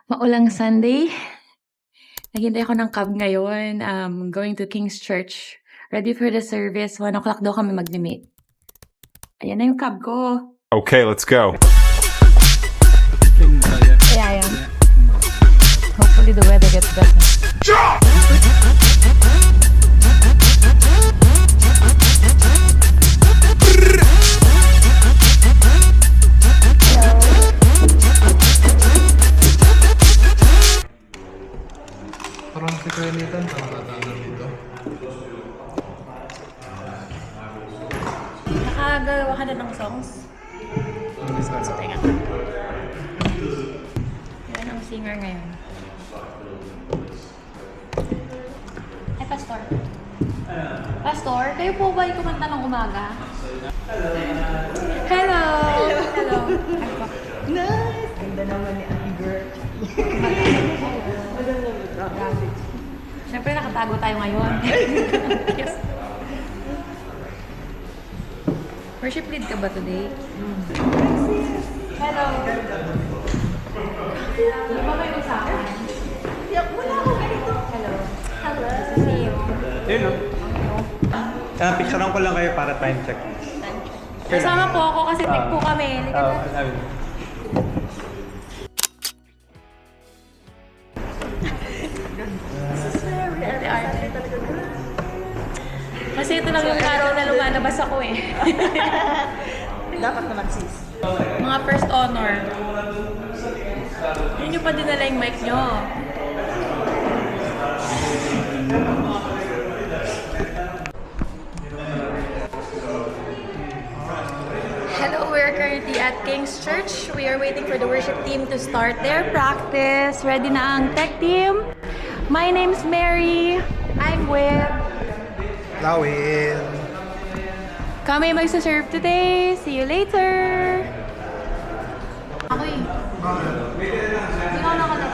Maulang Sunday. Naghintay ako ng cab ngayon, going to King's Church. Ready for the service. 1:00 daw kami mag-meet. Ayan na yung cab ko. Okay, let's go. Yeah. Hopefully the weather gets better. Parang si Krenitan, nakakatanan dito. Nakagagawa ka na ng songs? So, teka. Yan ang singer ngayon. Ay, Pastor. Pastor, kayo po ba yung kumanta ng umaga? Hello! Hello! Nice! Ganda naman ni Ate Girl. Siyempre, nakatago tayo ngayon. Yes. Worship lead ka ba today? Hello! Ano ba kayo usapan? Wala ako ganito. Hello. Hello. Nice to see you. Yun o. Picturean ko lang kayo para time check. Kasama po ako kasi tech po kami. Oo, sabi mo. Kasi ito lang yung araw na lumalabas ako eh. Dapat naman sis. Mga first honor. Yun yung pa dinala yung mic nyo. Hello, we're currently at King's Church. We are waiting for the worship team to start their practice. Ready na ang tech team. My name's Mary. I'm with Lawin. kami magsaserve today. See you later! Ako eh. Ikaw na ka na.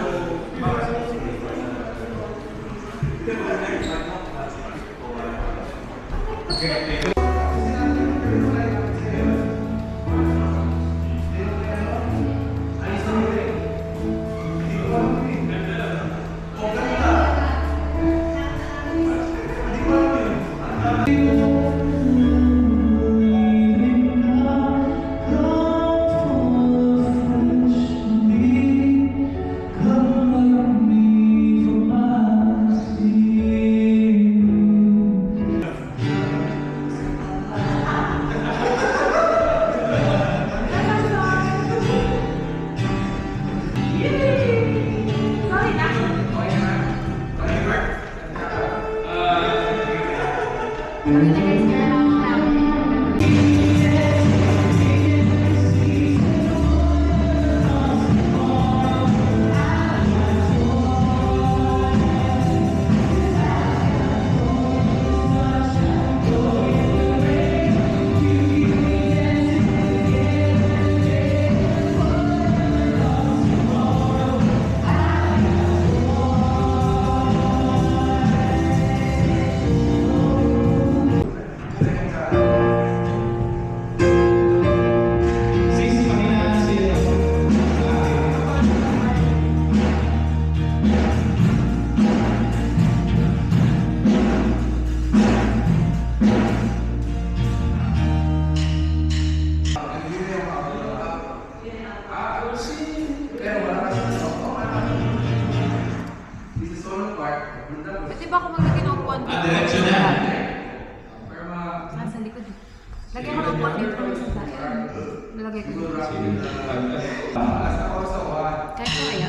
Pwede ba ako maglagay ng upuan dito? Nasa likod eh. Lagyan ko ng upuan dito. Nalagay ko dito. Kahit ko kaya.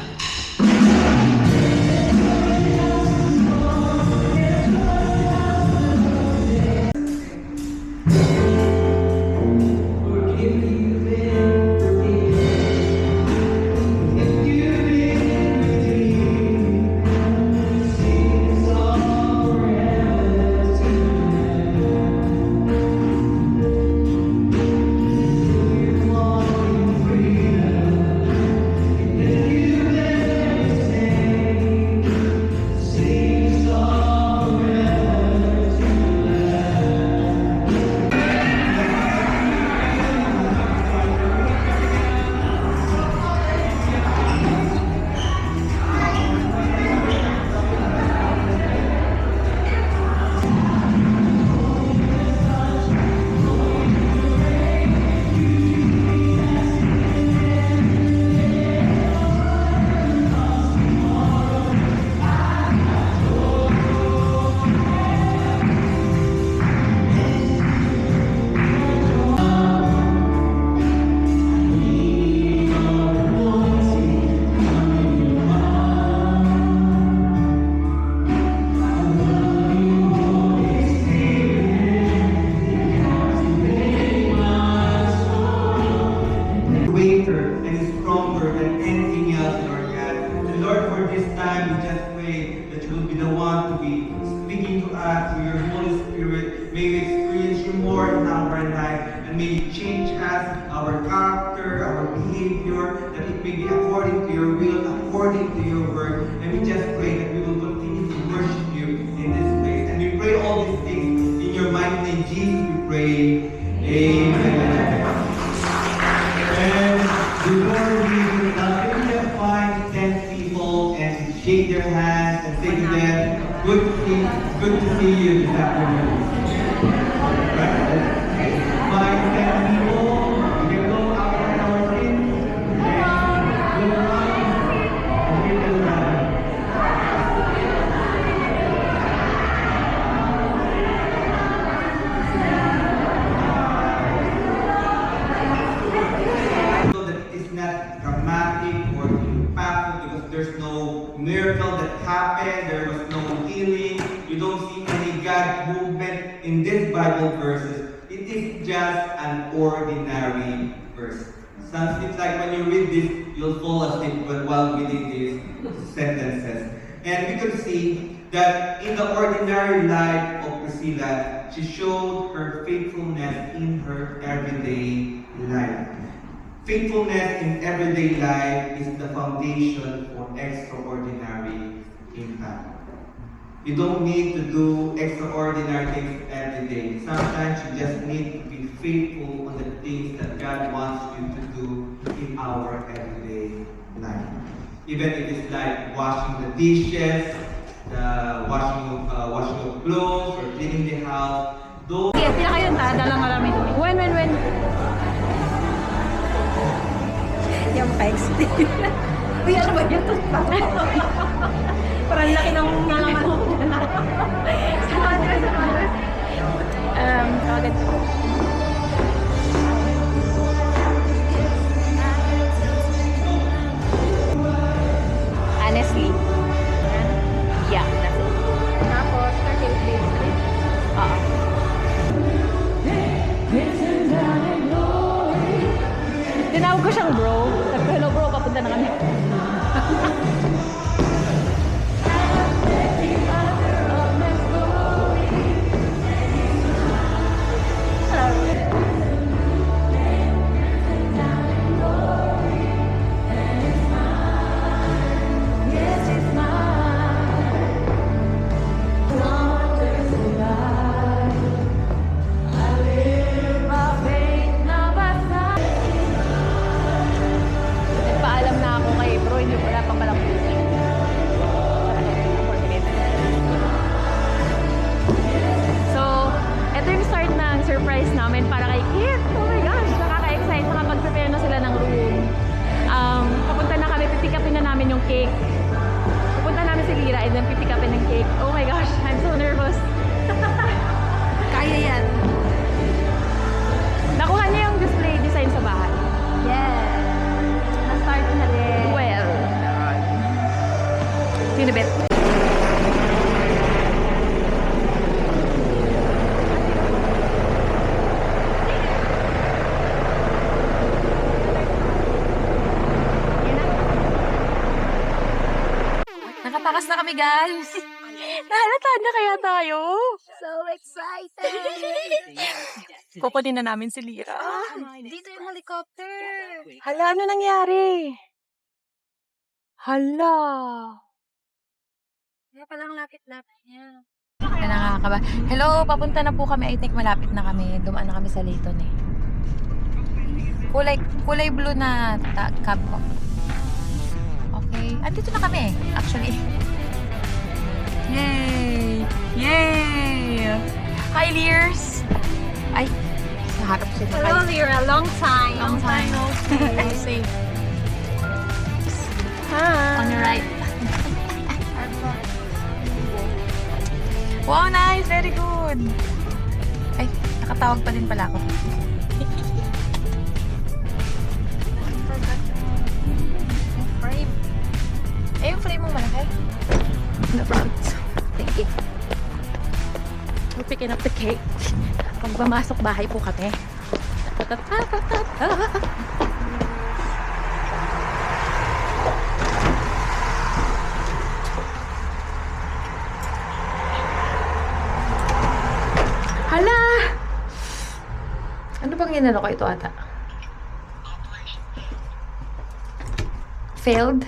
according to your word. And we just pray that we will continue to worship you in this place. And we pray all these things in your mighty name, Jesus, we pray. Amen. And before we do that, can we just find 10 people and shake their hands and say to them, good to see you this afternoon. Right? Find 10 people. You can go out and our in. And go around. Give them a hand. So that it is not dramatic or impactful because there's no miracle that happened, there was no healing, you don't see any God movement in this Bible verses. It is just an ordinary verse. It's like when you read this, you'll fall asleep while reading these sentences. And we can see that in the ordinary life of Priscilla, she showed her faithfulness in her everyday life. Faithfulness in everyday life is the foundation for extraordinary impact. You don't need to do extraordinary things every day. Sometimes you just need to be faithful on the things that God wants you to do in our everyday life. Even if it's like washing the dishes, washing of clothes, or cleaning the house. Those Sige, pila kayo dala marami. When? Yung pa-explain. Uy, ano ba yun? Parang laki ng nalaman mo. Agad po. Honestly. Yeah, that's it. Tapos, 13 days. Oo. Tinawag ko siyang bro. Sabi ko, hello bro, papunta na kami. Nagpaalam na ako kay bro, hindi wala pang palang booking. So, ito yung start ng surprise namin para kay Kit. Oh my gosh, nakaka-excite. Nakapag-prepare na sila ng room. Papunta na kami, pipikapin na namin yung cake. Pupunta namin si Lira and then pipikapin ng cake. Oh my gosh, I'm so nervous. Kaya yan. Nakuha niya yung display design sa bahay. Yes. Na-start na rin. Well. Sinibet. Nakatakas na kami, guys. Nahalata na kaya tayo? So excited! Kukunin na namin si Lira. Dito yung helicopter! Hala, ano nangyari? Hala. Kaya palang lapit-lapit niya. Nakakaba. Hello, papunta na po kami. I think malapit na kami. Dumaan na kami sa Layton eh. Kulay blue na cab ko. Okay. Andito na kami actually. Yay! Yay! Hi, Lears! Ay, naharap sila. Hello, Lyra. Long time. Long time no see. Hi. On your right. Wow, nice! Very good! Ay, nakatawag pa din pala ako. Frame. Eh, yung frame mo malaki? In the front. Thank you. We're picking up the cake. Pag pumasok bahay po kami. Hala! Ano bang ginano ko ito ata? Failed?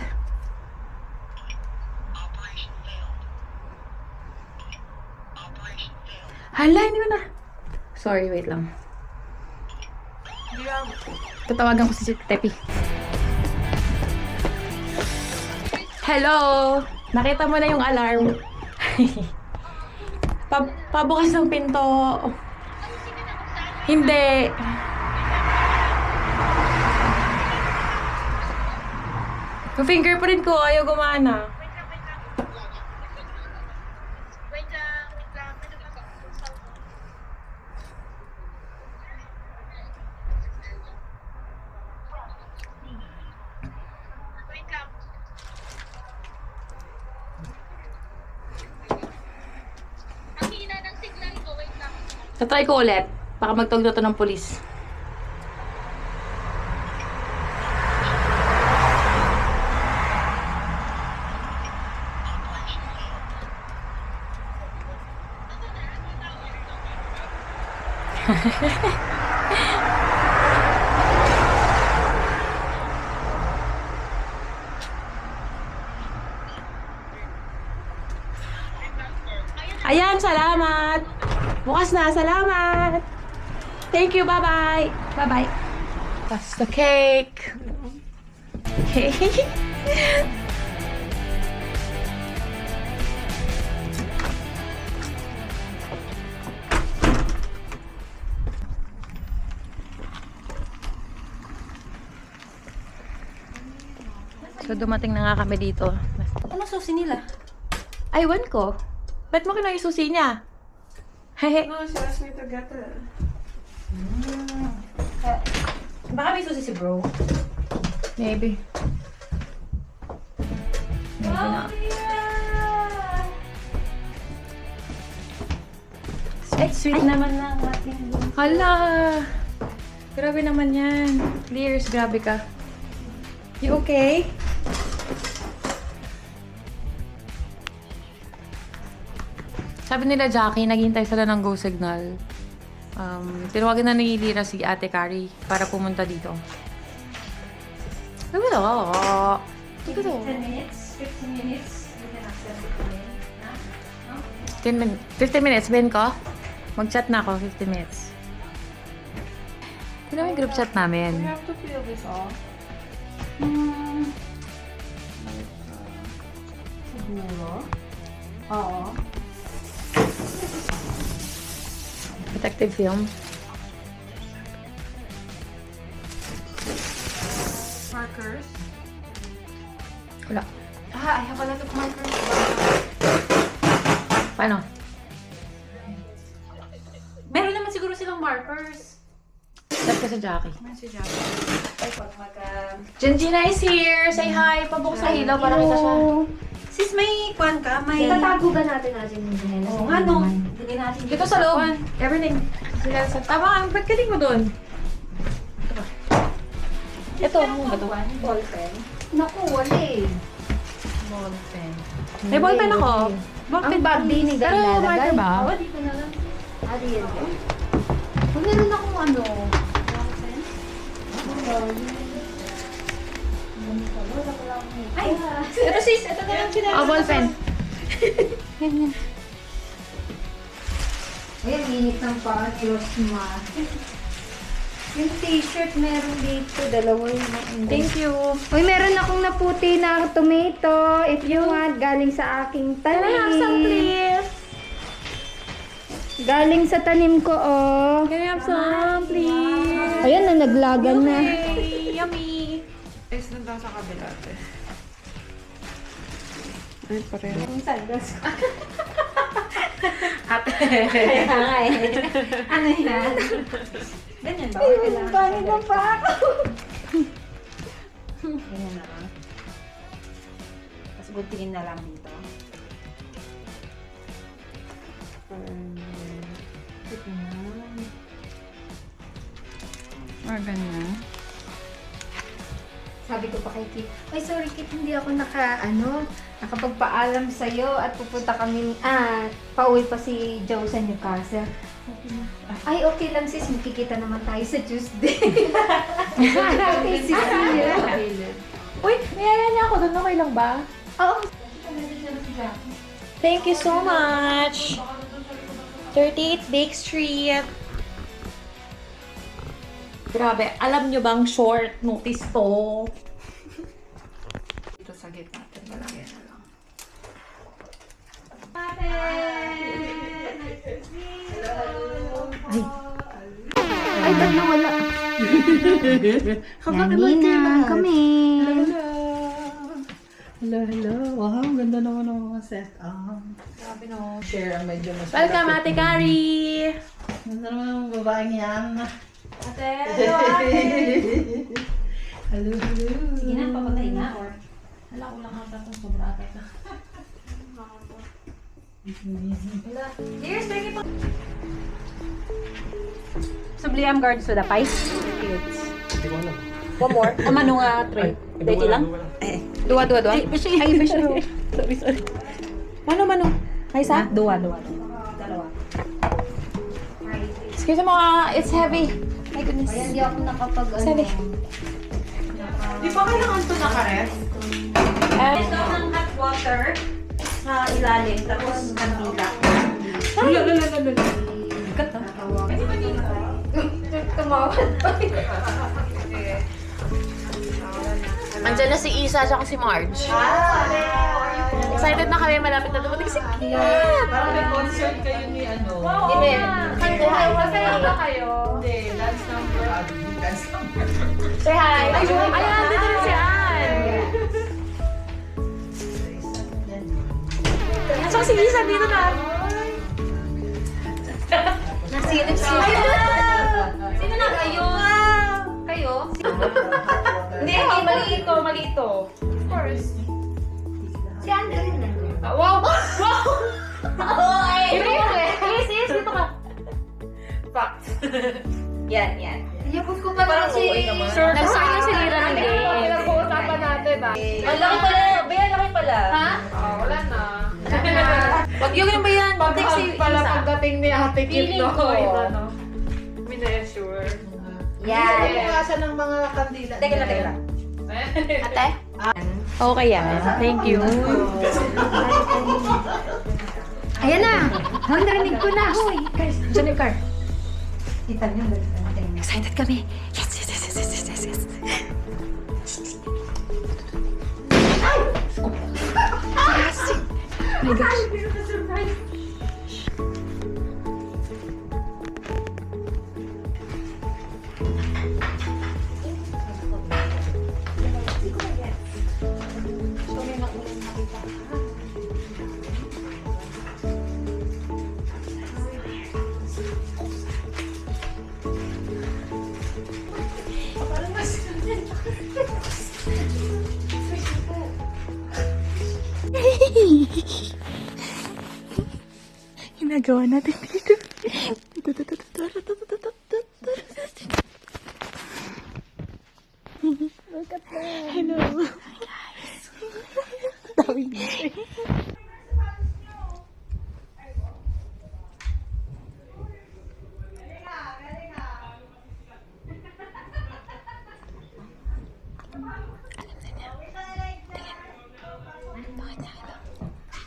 Hala, hindi ko na. Sorry, wait lang. Tatawagan ko si Tepi. Hello! Nakita mo na yung alarm. Pabukas ng pinto. Hindi. Yung fingerprint ko ayaw gumana. Tatry ko ulit. Baka magtawag na to ng polis. Ayan, salamat! Bukas na, salamat! Thank you, bye-bye! Bye-bye! That's the cake! Okay. So, dumating na nga kami dito. Ano susi nila? Aywan ko. Ba't mo kinuha yung susi niya? Hehe. No, she asked me to get it. Baka may susi si bro. Maybe. Maybe na. Sweet naman ng ating Hala! Grabe naman yan. Clears, grabe ka. You okay? Sabi nila Jackie, naghihintay sila ng go signal. Tinawagan na ni Lira si Ate Carrie para pumunta dito. Sabi na ako. Hindi ko to. 10 minutes? 15 minutes? We can access it today. 15 minutes, Ben ko? Mag-chat na ako, 15 minutes. Sino yung group chat We namin? have to peel this off. Siguro. Oo. Detective film. Markers. Wala. I have a lot of markers. Paano? Meron naman siguro silang markers. Chat ko sa Jackie. Message ako. Ay, pag Gina is here! Say hi! Pabukas sa ilaw para kita siya. Sis, may kwan ka? May... Tatago ba natin natin yung Janela? Oo nga, no. Lagyan natin Dito sa loob. Everything. Tama ang ba't galing mo doon? Ito, mo ba ito? Ballpen? Naku, wala eh. May ballpen ako. Ang bag din ni Pero marker ba? Oo, dito na lang. Ah, di yan. Kung meron akong ano, ballpen? Ay! Ito sis, ito na lang sila. Ballpen. Ayan, init ng paa, Diyos ma. Yung t-shirt meron dito, dalawa yung Thank you. Uy, meron akong naputi na tomato. If you want, galing sa aking Can I have some, tanim. please? Galing sa tanim ko, oh. Can I have some, please? Ayan na, naglagan na. Yay! Yummy! Is nandun sa kabila. Ay, pareho. Yung sandas ko. Ate. Kaya nga eh. Ano yan? Ganyan ba? Ayun, bakit mo pa ako? Ganyan na lang. Tapos guntingin na lang dito. Ganyan. Sabi ko pa kay Kit, ay sorry Kit, hindi ako nakapagpaalam sa'yo at pupunta kami, pauwi pa si Joe sa Newcastle. Ay, okay lang sis, magkikita naman tayo sa Tuesday. Okay, sis. Uy, niyaya niya ako doon. Okay lang ba? Oo. Thank you so much. 38 Bake Street. Grabe, alam nyo bang short notice to? Dito sa gitna natin, malagyan na lang. Ay, ba't nawala? Kanina kami. Hello. Wow, ganda naman ang mga setup. Grabe no. Share ang medyo mas Welcome, Ate Kari! Ganda naman ang babaeng yan. Ate, hello, ate! Hello. Sige na, papatay na or... Hala ko lang ang tatong sobra ata ka. Cheers, thank you po! Subliam guards with a pies. Hindi ko alam. One more. Mano nga, tray. Dirty lang? Dua. Ay, fish roll. Sorry. Mano. May isa? Dua. Dalawa. Excuse mo, it's heavy. My goodness. Kaya hindi ako nakapag Sabi. Di ba kailangan ito nakares? Ito ang hot water sa ilalim, tapos kandila. Kat, ha? Tumawad pa. Andyan na si Isa at si Marge. Excited na kami, malapit na dumating si Kia. Parang may concert kayo ni ano. Hindi. Masaya ba kayo? Hindi, dance number. Dance number. Say hi. Ayan, dito rin si Ann. So si Isa dito na. Nasilip-silip. Sino na kayo? Kayo? Hindi, mali ito. Of course. Si Andrew rin nandun. Wow! Dito ka. Yes, dito ka. Fact. Yan. Yapos ko pa naman si... Nag-start na si Lira ng game. Pinag-uusapan natin ba? Ang laki pala. Bayan laki pala. Ha? Wala na. Wag yung ba yan? Pag si Pala Isa. pagdating ni Ate Kit, Feeling no? ko. Minessure. Yan. Bukasan ng mga kandila. Teka lang. Ate? Okay yan. Thank you. Ayan na. Narinig ko na. Hoy. Diyan yung car. Kita niyo ba? Excited kami. Yes. Oh my gosh. Ginagawa natin dito. Look at that. Hello. Hi guys. Daming dito.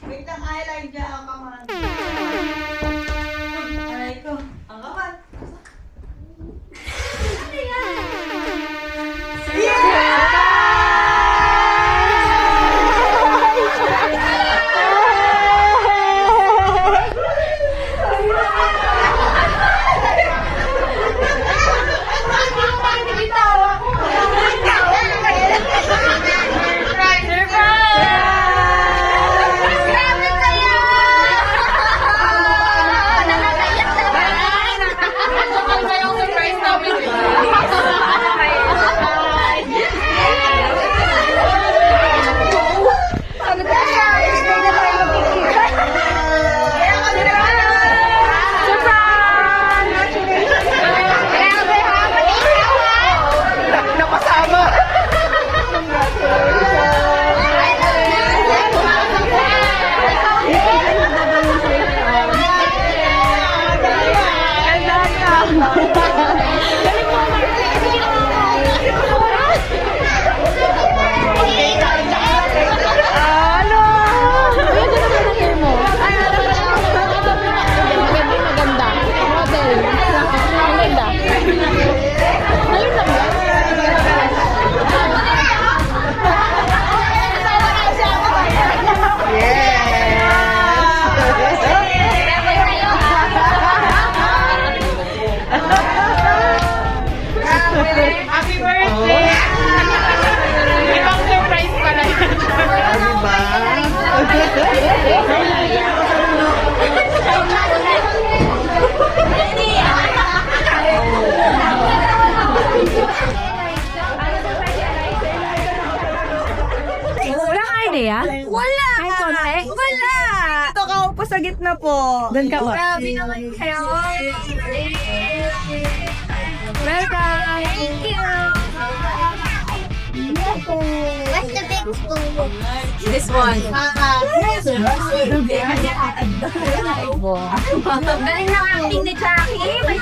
Wait lang, highlight niya ang kaman. Aray ko. Ang kaman. nahiya? Wala! Kahit konti? Wala! Ito ka po sa gitna po. Doon ka ba? Grabe naman kayo. Welcome! Thank you! What's the big spoon? This one. Galing na acting ni Jackie. May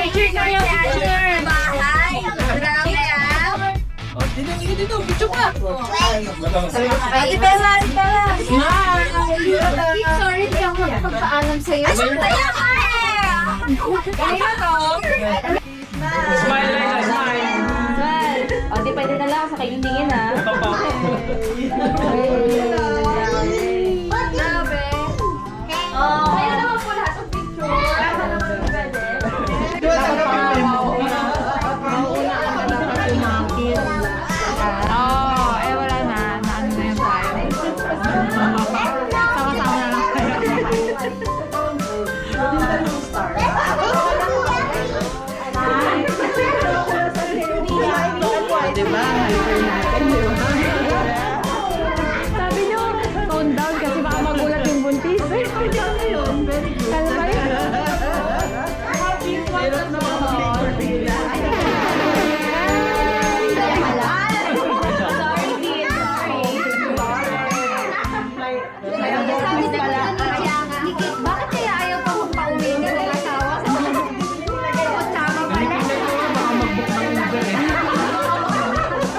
picture na yung picture. Bahay. Grabe ah. Ate Bella, Ate Bella. Sorry, hindi ako magpapaalam sa'yo. Kanina to. Smile like a smile. O, di pwede na lang sa kayong tingin, ha? Grabe. Kaya naman po lahat ng picture. Wala na. Naano na yung tayo. Sama-sama na lang tayo. Diba? Hyper natin, diba? Sabi nyo, tone down kasi baka magulat yung buntis. Kalma yun. Kalma yun. Hirap na mga picture bigla. Bakit kaya ayaw pa magpa-uwi ka ng asawa? Tama pala.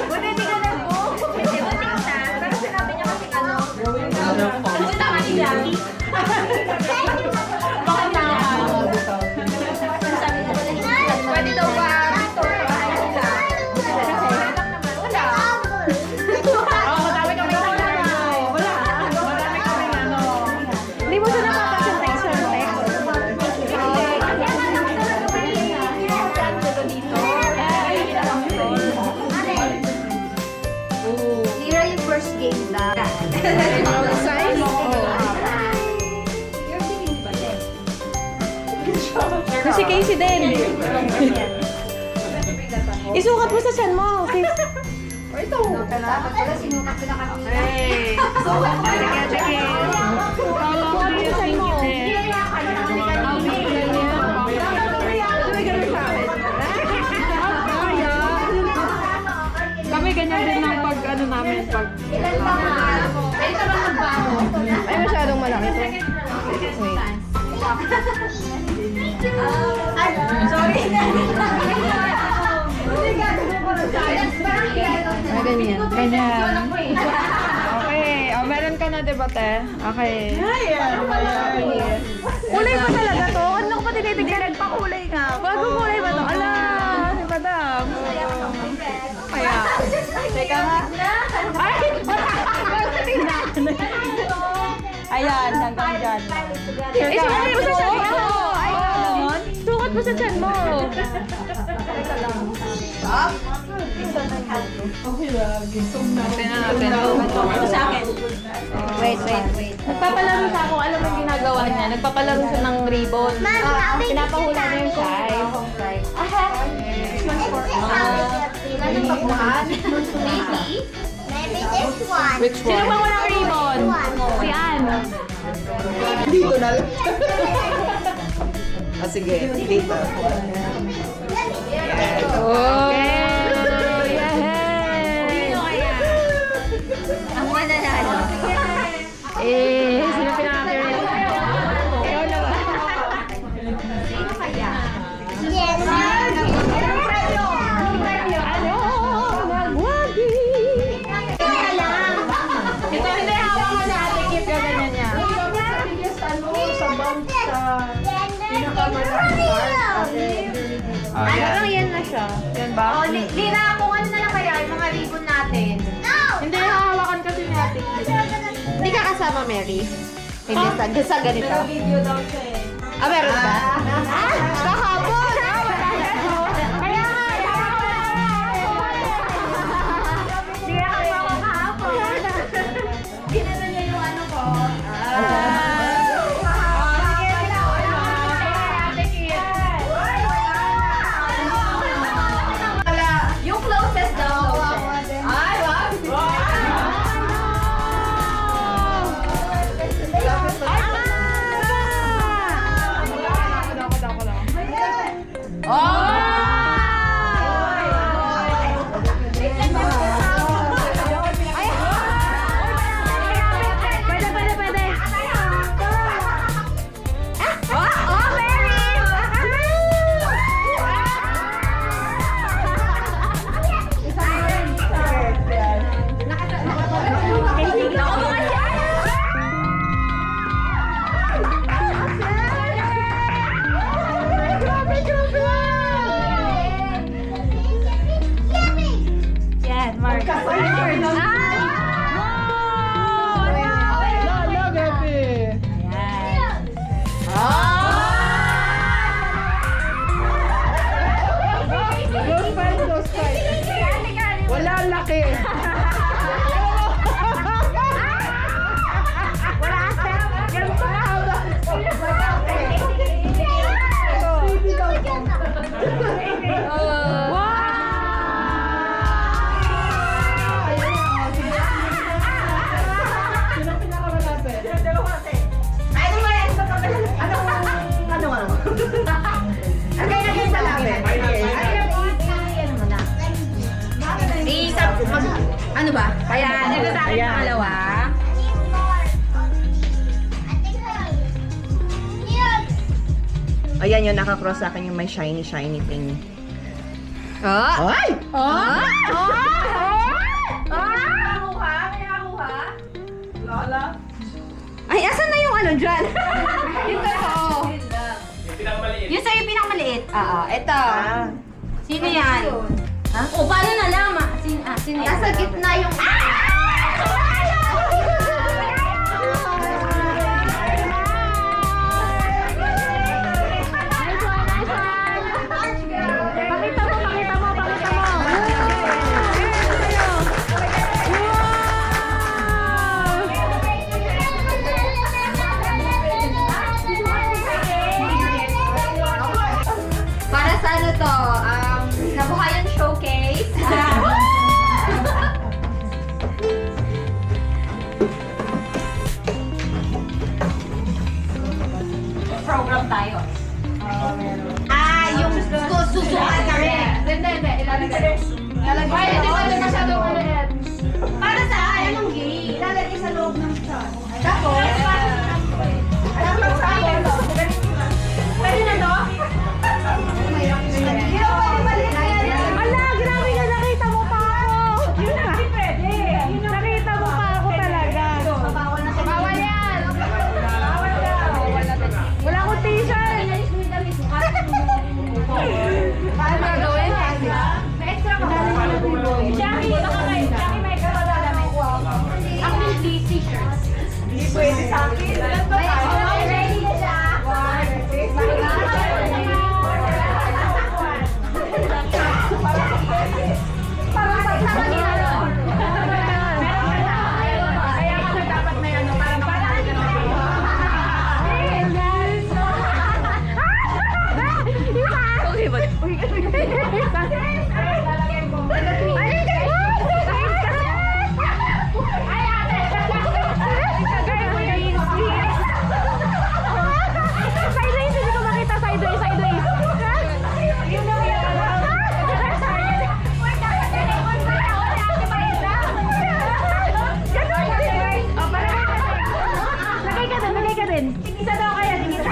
Buti di ka nag-book. Buti na. Pero sinabi niya kasi ano. Ano tama ni Jackie? Baka na. Sabi niya pwede daw ba dito? Wala. Oo, madami kami wala. Madami kami Hindi mo siya napapansin text or text? Tira yung first game na. Size? You're feeling ba din? Si Casey din. Isukat mo sa chan mo. Dapat pala sinukat ko na kami. Sige. Sukat mo sa chan mo. Kami ganyan din ng pag ano namin pag Ilan ba nga? Pwede ka ba magbago? ay masyadong malaki to. Sorry. Ay, ganyan. Ganyan. Okay. O, meron ka na, diba, te? Okay. Kulay ba talaga to? Ano ko pa tinitignan? Nagpakulay nga. Bagong kulay ba to? Ala, si madam. Kaya. Teka nga. Ay! Ayan, hanggang dyan. Sukat mo sa chan mo. Ayan. Sukat mo sa chan mo. Sa akin. Wait. Nagpapalaro siya ako. Alam mo yung ginagawa niya. Nagpapalaro siya ng ribbon. Pinapahula niya yung size. Ilan ang pagbuhan? Maybe this one. Which one? Sino ba walang ribbon? Si Ann. Dito na lang. Sige, dito. Oh! Yay! Ang mananalo. Sino pinaka-curious? Ikaw na ba? Sino kaya? Ano? Magwagi! Ito hindi hawakan na ate Kip yung ganyan niya. Parang yan na siya. Yan ba? Lina, kung ano na lang kaya yung mga ribbon natin. Hindi, hawakan kasi ni ate Kip. Hindi ka kasama, Mary? Hindi, sa ganito. Video daw siya eh. Meron ba? Kahapon! Kaya nga, Hindi ka kasama kahapon. Ginano niya yung ano ko. Yan, Mark. Wala laki. Ano ba? Ayan, ito sa akin pangalawa. Ayan yung naka-cross sa akin yung may shiny thing. Oh! Ay! Oh! Ay, asan na yung ano dyan? Yung totoo. Yung sa'yo pinakamaliit. Oo, ito. Sino yan? Ha? O, paano nalaman? Sino yan? Nasa gitna yung... Para sa ano to? Nabuhayan showcase. Program tayo. Yung susukan kami. Hindi. Ilalagay. Hindi masyadong maliit. Para saan? Anong game? Ilalagay sa loob ng chan. Tapos? Pwede na to? Ala, grabe ka, nakita mo pa ako. Hindi pwede. Nakita mo pa ako talaga. Bawal yan! Wala akong t-shirt. Paano gagawin? May extra ka ba? Jackie, baka may extra na namin. Ako yung t-shirts. Hindi pwede sa akin. Ilan ba tayo? Ready na siya. Parang pagsama nila nun. Kaya kasi dapat may ano, parang okay ba? Sideways, hindi ko makita. Sideways. Yun lang yan. Lagay ka din. Isa daw kaya, tingin.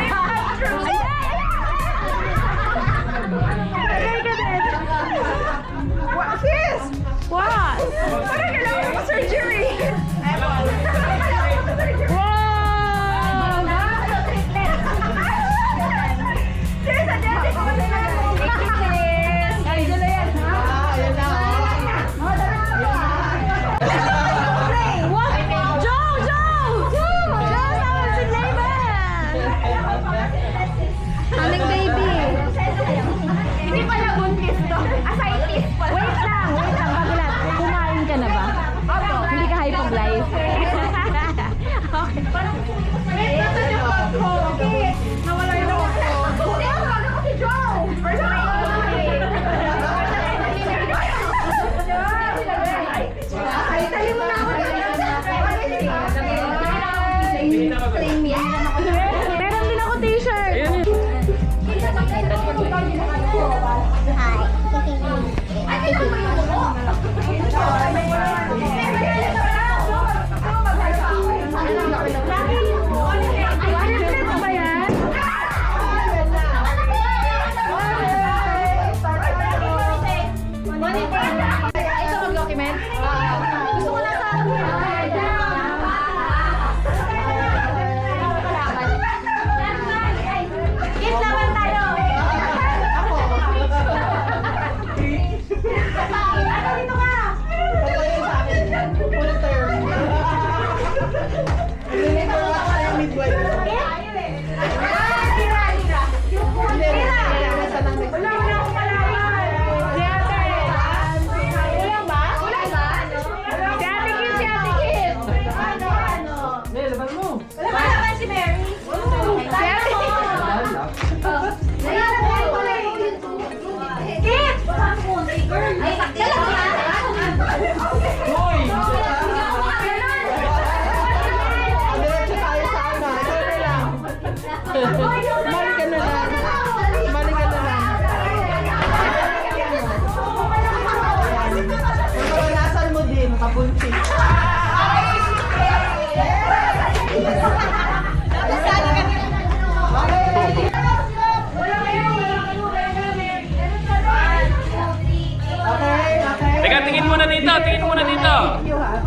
Thank you, ha?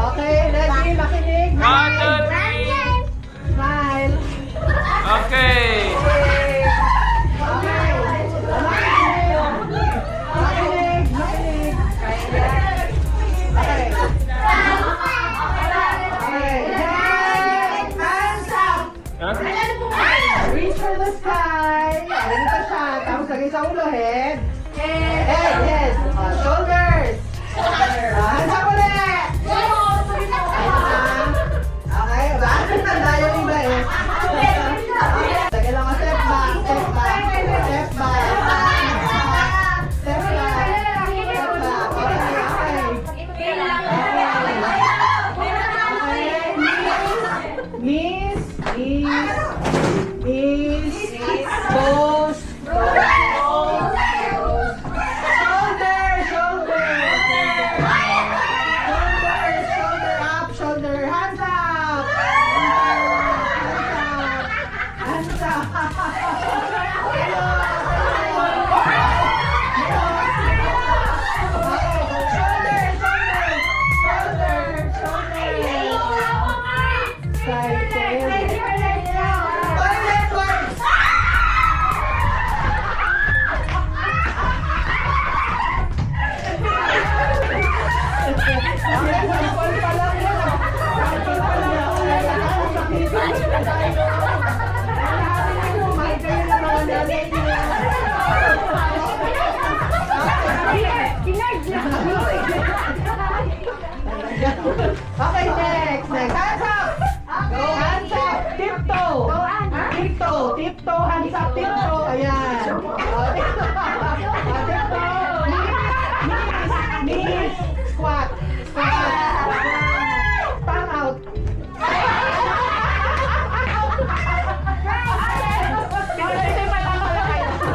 Okay, ready? Makinig. 1, 2, 3. Smile. Okay. Okay. Makinig. Makinig. Okay. Okay. Hands up. Reach for the sky. Ganito siya. Tapos lagay sa ulo. Head. Head. Shoulders. Hands up ulit. Okay. Bakit tanda yung iba eh? Lagay lang ako. Step back. Step back. Step back. Step back. Step back. Okay. Knees. Toes. Shoulder up, shoulder, hands up. Hands up. Okay, next. Hands up. Hands up. Tiptoe. Tiptoe. Hands up. Tiptoe. Ayan. Tiptoe. Knees. Squat. Tongue out.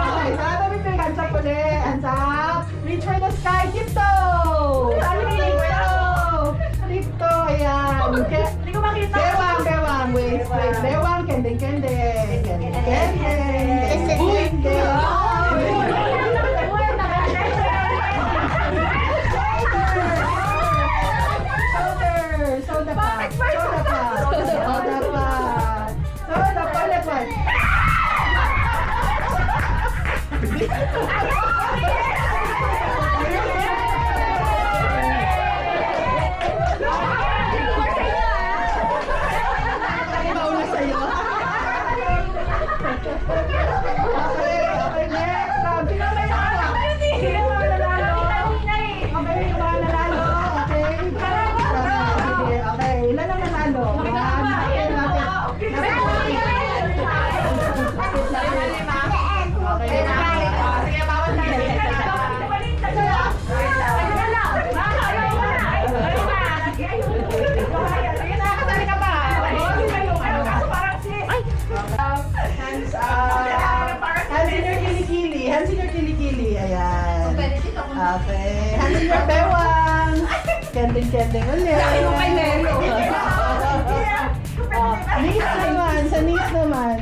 Okay, sana bibig. Hands up ulit. Hands up. Reach for the sky. Tiptoe. Tiptoe. Ayan. Hindi ko makita. Bewang. Wait. Bewang. Kending. Soda pa. Mauna sa'yo. Okay, next. Sino may nanalo? Sino mga nanalo? Okay, yung mga nanalo. Okay. Sige, okay. Ilan ang nanalo? Okay. Sige, bawal tayo. Hands up. Hands in your kilikili. Ayan. Okay. Hands in your bewang. Kending ulit.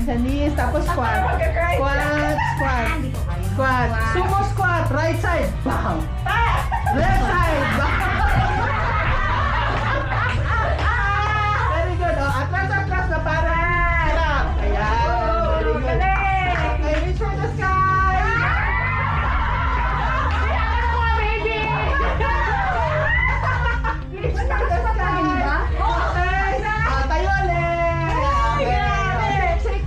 Sa knees. Tapos squat. Sumo squat. Right side. Bam. Left side. Bam. Very good. Atras na para. Ayan. Very good. Okay, reach for the sky. Reach for the sky. Okay. Tayo ulit. Shake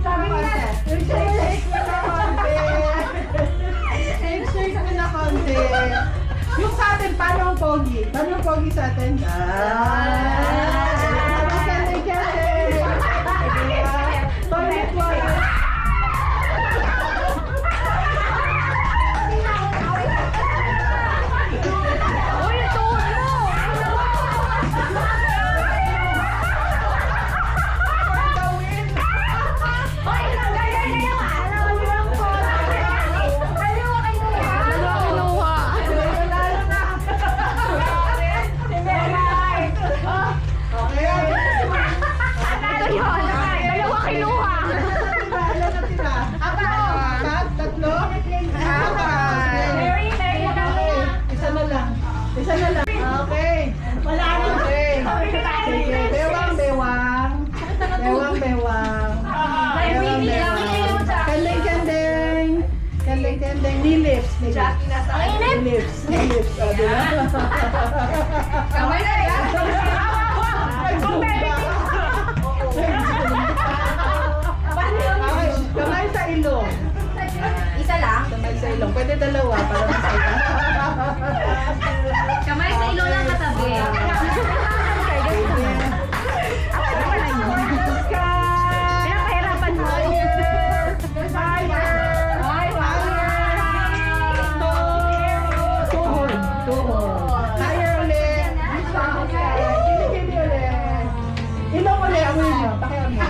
na konti. Yung sa atin, paano ang pogi? Paano ang pogi sa atin? Toilet water. Hindi, nilips. Jackie nasa nilips. Nilips. Diba? Kamay na yan. Okay, kamay sa ilong. Isa lang. Kamay sa ilong. Pwede dalawa para masaya. Kamay sa ilong lang katabi. Pinapahirapan mo. Tuhod. Higher ulit. Kilikili ulit. Ilong ulit. Amoy nyo. Pakiamoy.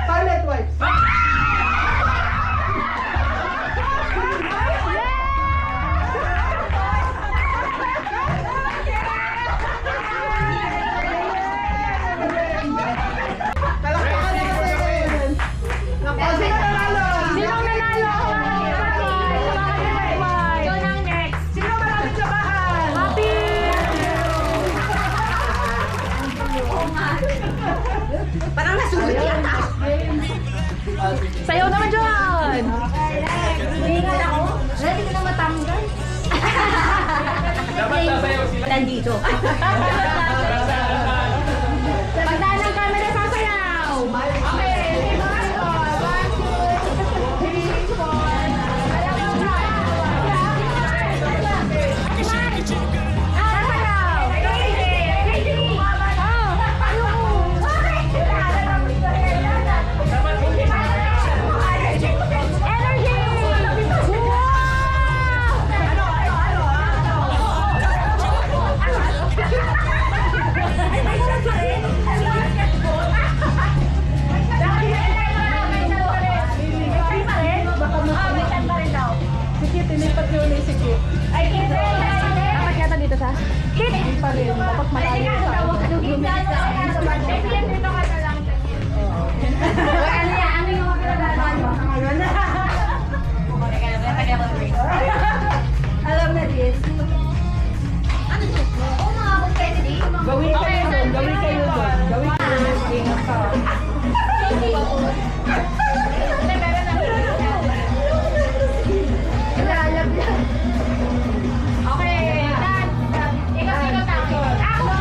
Toilet wipes. Palakpakan natin. Sino nanalo? Sinong nanalo? Yun ang next. Sino maraming sabahan? Happy! Parang nasulit yata. Sayaw naman dyan! Ingat ako. Ready ka na matanggal. Dapat sasayaw sila. Nandito. Pagdaan ng camera, sasayaw! Sikit, ilipat nyo ulit sikit. Dapat yata dito sa... Hindi pa rin. Dapat malayo sa Alam na din. Oo, mga ako pwede din. Gawin kayo doon. Gawin kayo doon. Gawin kayo doon. Ingat ka. Okay, done. Ikot-ikot ako. Ako.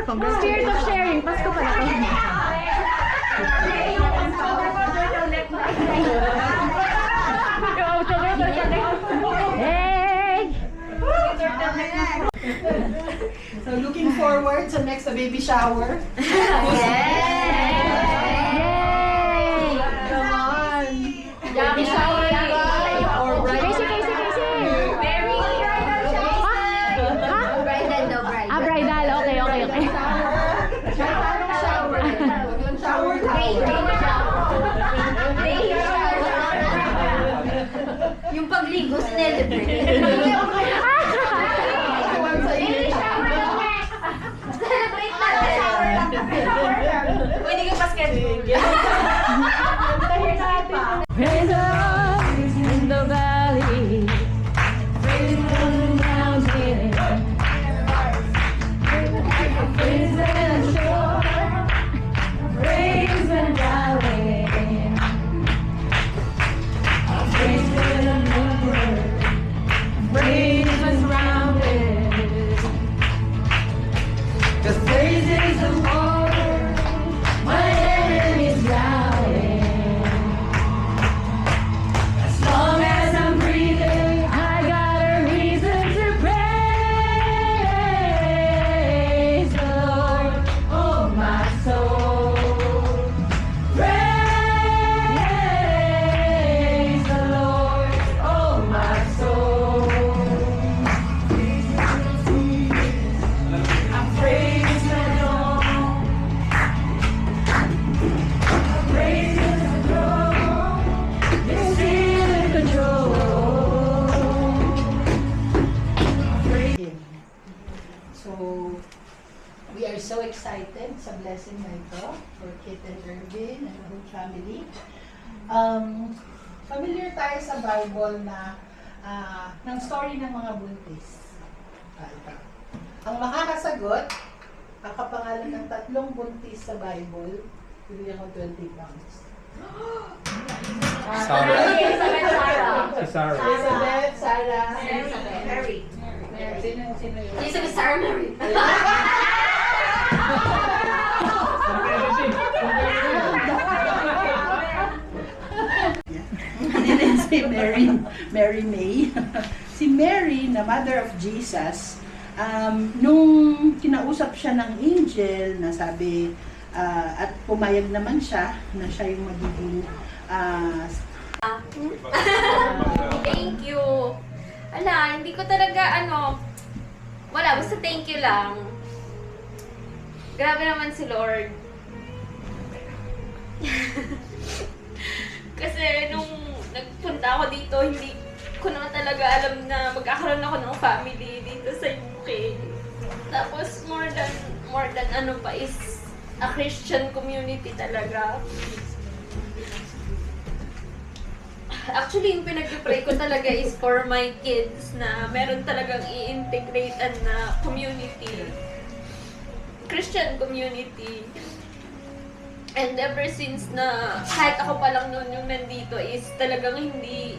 Spirit of sharing. Pasko pala to. Hey! So looking forward sa next baby shower. Yay! Come on. Baby shower Or Casey! Very Ha? bridal daw, bridal. Ah, bridal. Okay. shower. Walang shower. Yung pagligo, celebrate. Celebrate natin. Pwede ka basketball. Praise the Lord in the valley. Praise Him on the mountain. Praise the shore. Praise the valley. Praise the Lord. Praise the surrounded. 'Cause praise is the Lord. My enemies routed. As long as I'm breathing, I got a reason to praise the Lord, oh my soul. Praise the Lord, oh my soul. I praise the Lord. Praise His throne. He's still in control. So, we are so excited sa blessing na ito for Kit and Irvin and the whole family. Familiar tayo sa Bible na ng story ng mga buntis. Ito. Ang makakasagot, ang kapangalan ng 3 buntis sa Bible, bibigyan ko 20 pounds. Sarah. Si Sarah. Elizabeth, Sarah, Mary. Sino yun? Yung sabi, Sarah Mary. Si Mary May. Si Mary, na mother of Jesus, nung kinausap siya ng angel na sabi, at pumayag naman siya na siya yung magiging Thank you. Ala, hindi ko talaga wala, basta thank you lang. Grabe naman si Lord. Kasi nung nagpunta ako dito, hindi ko naman talaga alam na magkakaroon ako ng family dito sa UK. Tapos more than ano pa is a Christian community talaga. Actually, yung pinag-pray ko talaga is for my kids na meron talagang i-integrate na community. Christian community. And ever since na kahit ako pa lang noon yung nandito is talagang hindi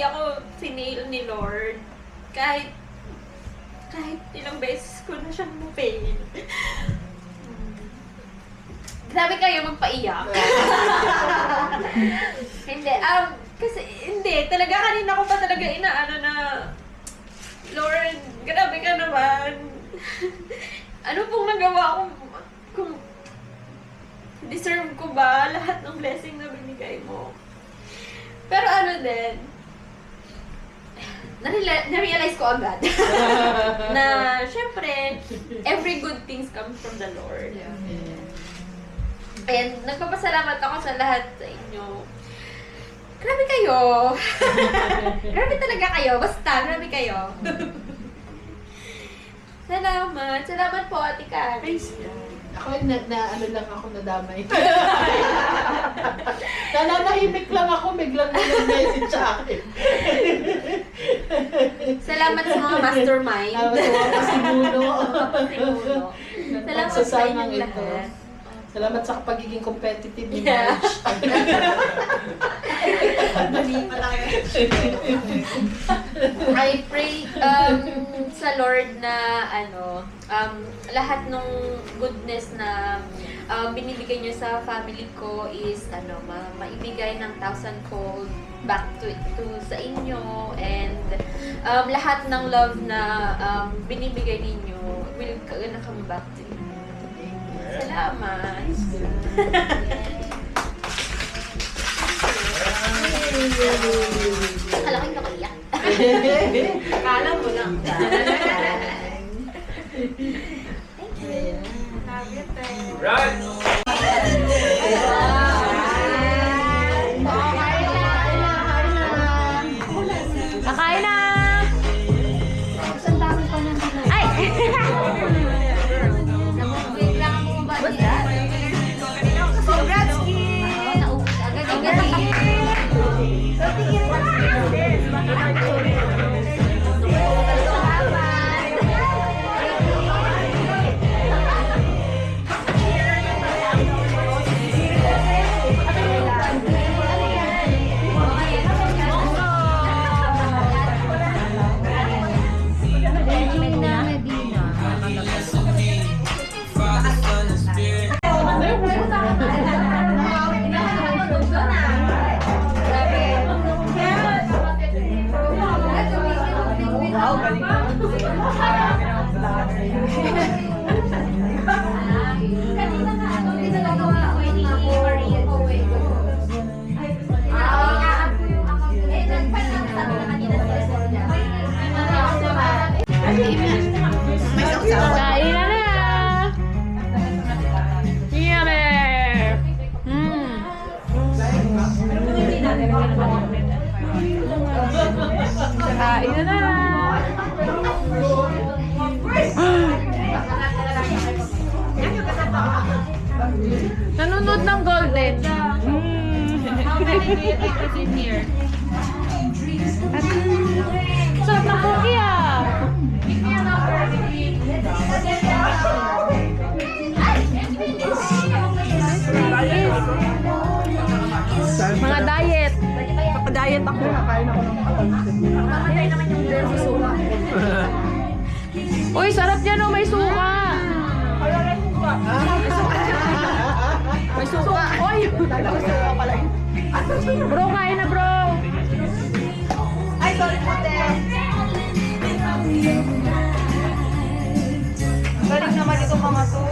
ako finail ni Lord. Kahit ilang beses ko na siyang na-fail. Grabe kayo magpaiyak. Hindi, kasi hindi, talaga kanina ko pa talaga inaano na, Lord, grabe ka naman. Ano pong nagawa kung deserve ko ba lahat ng blessing na binigay mo? Pero ano din, na-realize ko agad na syempre, every good things comes from the Lord. And nagpapasalamat ako sa lahat sa inyo. Grabe kayo! Grabe talaga kayo. Basta, grabe kayo. Salamat. Salamat po, Ate Kat. Ako ano lang ako nadamay. Nananahimik lang ako, biglang nag-message sa akin. Salamat sa mga mastermind. Tawa si Bruno. Salamat sa inyong lahat. Salamat sa pagiging competitive ni Yeah. Marge. I pray sa Lord na lahat ng goodness na binibigay niyo sa family ko is maibigay ng 1,000-fold back to sa inyo, and lahat ng love na binibigay ninyo will come back to you. Salamat. Akala ko yung nakaiyak. Akala mo lang. Right. Kakain na! Ang dami pa nang dito. Ay! Wait lang ako mabati. Congrats, Kim! Agad-agad. Kain na na! Yummy! Kain na na! Nanonood ng Golden. Sarap ng cookie ah! Mga diet. Diet ako. Uy, sarap yan oh, may suka. May suka. Uy! Bro, kain na bro. Ay, sorry po, te. Galing naman itong mga to.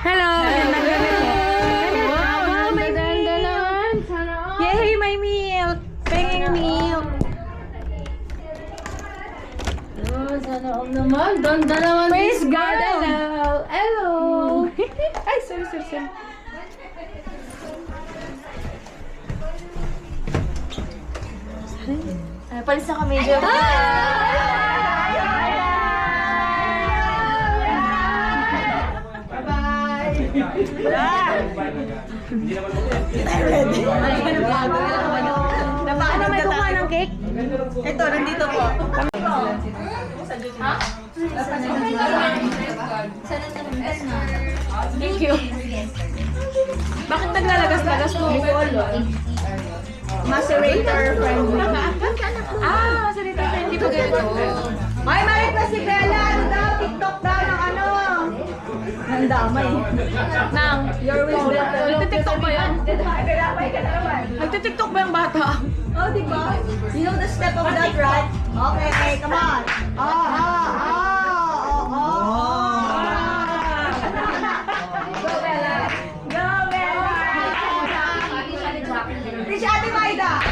Hello! Wow, may milk! Yay, may milk! Penging milk! Sana all naman. Ganda naman. Praise God! Hello! Hello! Ay, sorry. Palis na kami. Medyo. Ano, may kukuha ng cake? Ito, nandito po. Thank you. Bakit naglalagas-lagas ko? Macerator friendly. Macerator friendly po ganito. May marit na si Bella. Ano daw? TikTok daw ng ano? Ng damay. Nang, Your wish better. nagtitiktok ba yan? Nagtitiktok ba yung bata? Oh, di ba? You know the step of that, right? Okay, come on. Go, Bella. Go, Bella. Reach Ate Maida.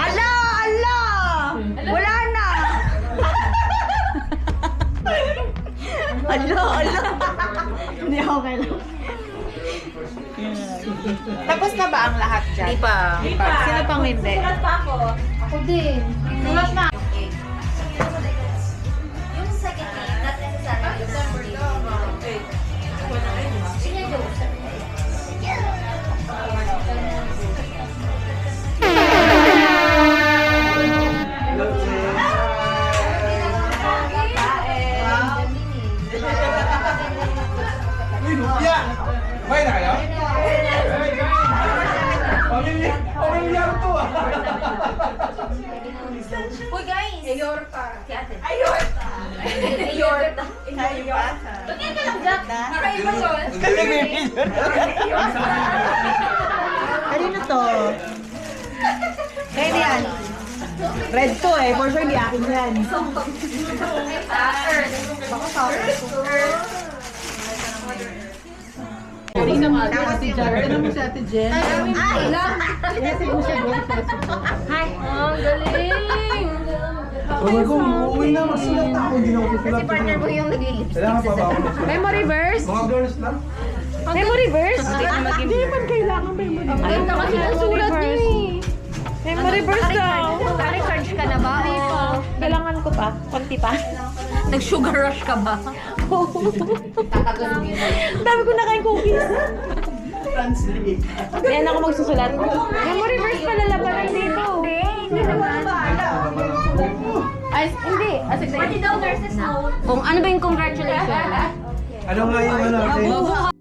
Ala! Wala na! Ala! Hindi, okay lang. Tapos na ba ang lahat dyan? Di pa. Sino pang hindi? Ako din. Sulat na. Yung second name, not necessarily na? Kakaiba yun. Kanino to? Kaya yan. Red to eh. For sure, hindi akin yan. Tingnan mo si Ate Jen. Tingnan mo si Ate Jen. Ay! Tingnan mo siya doon. Hi! Ang galing! Sabi ko, uuwi na, masulat ako. Hindi na ako susulat. Si partner mo yung naglilipstick Kailangan sa pa ba ako? Memory verse? Mga girls lang. Memory verse? Hindi naman kailangan memory. Ang ganda kasi ang sulat niya eh. Memory verse daw. Naka-recharge ka na ba? Kailangan ko pa. Konti pa. Nag-sugar rush ka ba? Tatagal mo yun. Dami ko nakain cookies. Translate. Yan ako magsusulat. Memory verse pala labanan dito. Hindi naman. Ay, hindi. Pati daw nurses note. Kung ano ba yung congratulations? Ano nga yung ano?